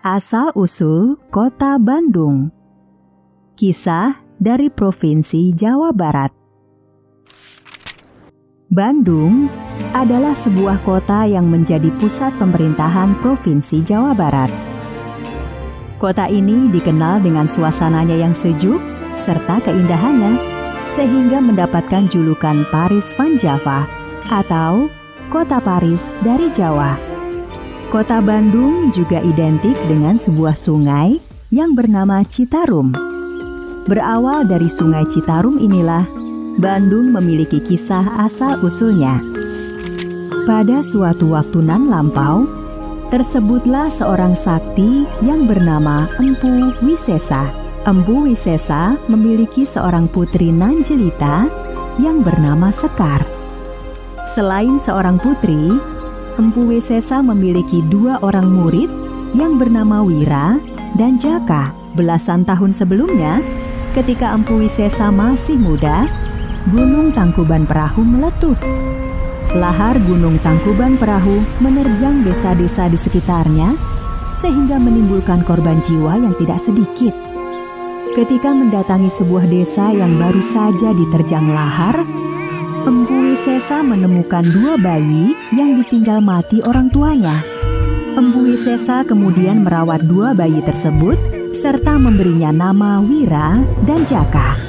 Asal-usul Kota Bandung. Kisah dari Provinsi Jawa Barat. Bandung adalah sebuah kota yang menjadi pusat pemerintahan Provinsi Jawa Barat. Kota ini dikenal dengan suasananya yang sejuk serta keindahannya, sehingga mendapatkan julukan Paris van Java atau Kota Paris dari Jawa. Kota Bandung juga identik dengan sebuah sungai yang bernama Citarum. Berawal dari sungai Citarum inilah, Bandung memiliki kisah asal-usulnya. Pada suatu waktu nan lampau, tersebutlah seorang sakti yang bernama Empu Wisesa. Empu Wisesa memiliki seorang putri nan jelita yang bernama Sekar. Selain seorang putri, Empu Wisesa memiliki 2 orang murid yang bernama Wira dan Jaka. Belasan tahun sebelumnya, ketika Empu Wisesa masih muda, Gunung Tangkuban Perahu meletus. Lahar Gunung Tangkuban Perahu menerjang desa-desa di sekitarnya, sehingga menimbulkan korban jiwa yang tidak sedikit. Ketika mendatangi sebuah desa yang baru saja diterjang lahar, Empu Wisesa menemukan 2 bayi yang ditinggal mati orang tuanya. Empu Wisesa kemudian merawat 2 bayi tersebut serta memberinya nama Wira dan Jaka.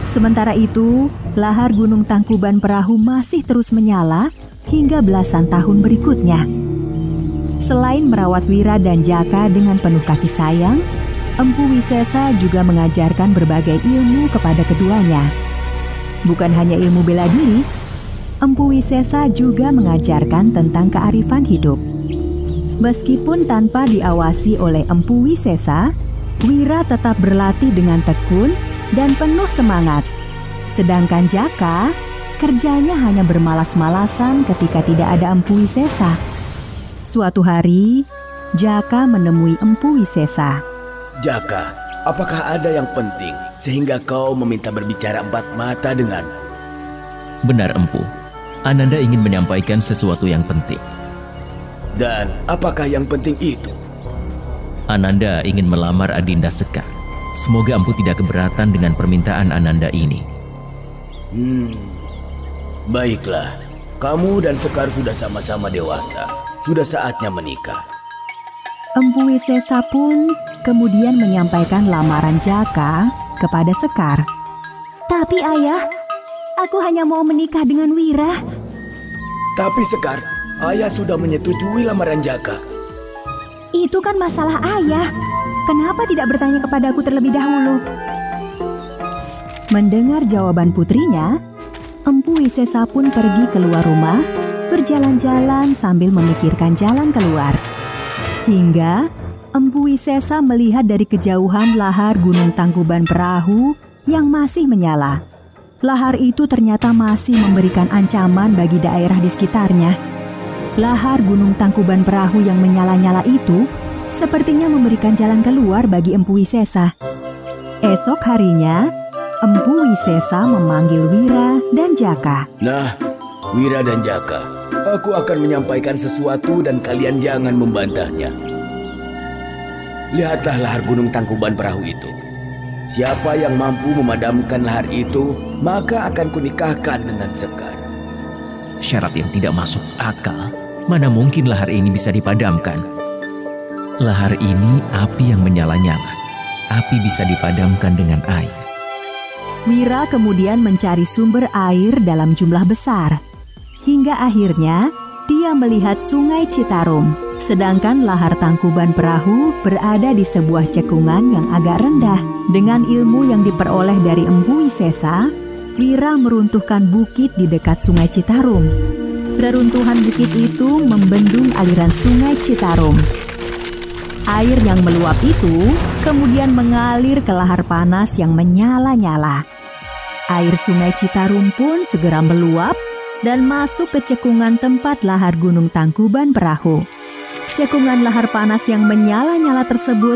Sementara itu, lahar Gunung Tangkuban Perahu masih terus menyala hingga belasan tahun berikutnya. Selain merawat Wira dan Jaka dengan penuh kasih sayang, Empu Wisesa juga mengajarkan berbagai ilmu kepada keduanya. Bukan hanya ilmu bela diri, Empu Wisesa juga mengajarkan tentang kearifan hidup. Meskipun tanpa diawasi oleh Empu Wisesa, Wira tetap berlatih dengan tekun dan penuh semangat. Sedangkan Jaka, kerjanya hanya bermalas-malasan ketika tidak ada Empu Wisesa. Suatu hari, Jaka menemui Empu Wisesa. Jaka, apakah ada yang penting sehingga kau meminta berbicara 4 mata dengan? Benar, Empu. Ananda ingin menyampaikan sesuatu yang penting. Dan apakah yang penting itu? Ananda ingin melamar Adinda Sekar. Semoga Empu tidak keberatan dengan permintaan Ananda ini. Baiklah. Kamu dan Sekar sudah sama-sama dewasa. Sudah saatnya menikah. Empu Wisesa pun kemudian menyampaikan lamaran Jaka kepada Sekar. Tapi ayah, aku hanya mau menikah dengan Wira. Tapi Sekar, ayah sudah menyetujui lamaran Jaka. Itu kan masalah ayah. Kenapa tidak bertanya kepadaku terlebih dahulu? Mendengar jawaban putrinya, Empu Wisesa pun pergi keluar rumah, berjalan-jalan sambil memikirkan jalan keluar. Hingga Empu Wisesa melihat dari kejauhan lahar Gunung Tangkuban Perahu yang masih menyala. Lahar itu ternyata masih memberikan ancaman bagi daerah di sekitarnya. Lahar Gunung Tangkuban Perahu yang menyala-nyala itu sepertinya memberikan jalan keluar bagi Empu Wisesa. Esok harinya, Empu Wisesa memanggil Wira dan Jaka. Nah, Wira dan Jaka, aku akan menyampaikan sesuatu dan kalian jangan membantahnya. Lihatlah lahar Gunung Tangkuban Perahu itu. Siapa yang mampu memadamkan lahar itu, maka akan kunikahkan dengan Sekar. Syarat yang tidak masuk akal. Mana mungkin lahar ini bisa dipadamkan? Lahar ini api yang menyala-nyala. Api bisa dipadamkan dengan air. Wira kemudian mencari sumber air dalam jumlah besar. Hingga akhirnya dia melihat sungai Citarum. Sedangkan lahar Tangkuban Perahu berada di sebuah cekungan yang agak rendah. Dengan ilmu yang diperoleh dari Empu Wisesa, Wira meruntuhkan bukit di dekat sungai Citarum. Reruntuhan bukit itu membendung aliran sungai Citarum. Air yang meluap itu kemudian mengalir ke lahar panas yang menyala-nyala. Air sungai Citarum pun segera meluap dan masuk ke cekungan tempat lahar Gunung Tangkuban Perahu. Cekungan lahar panas yang menyala-nyala tersebut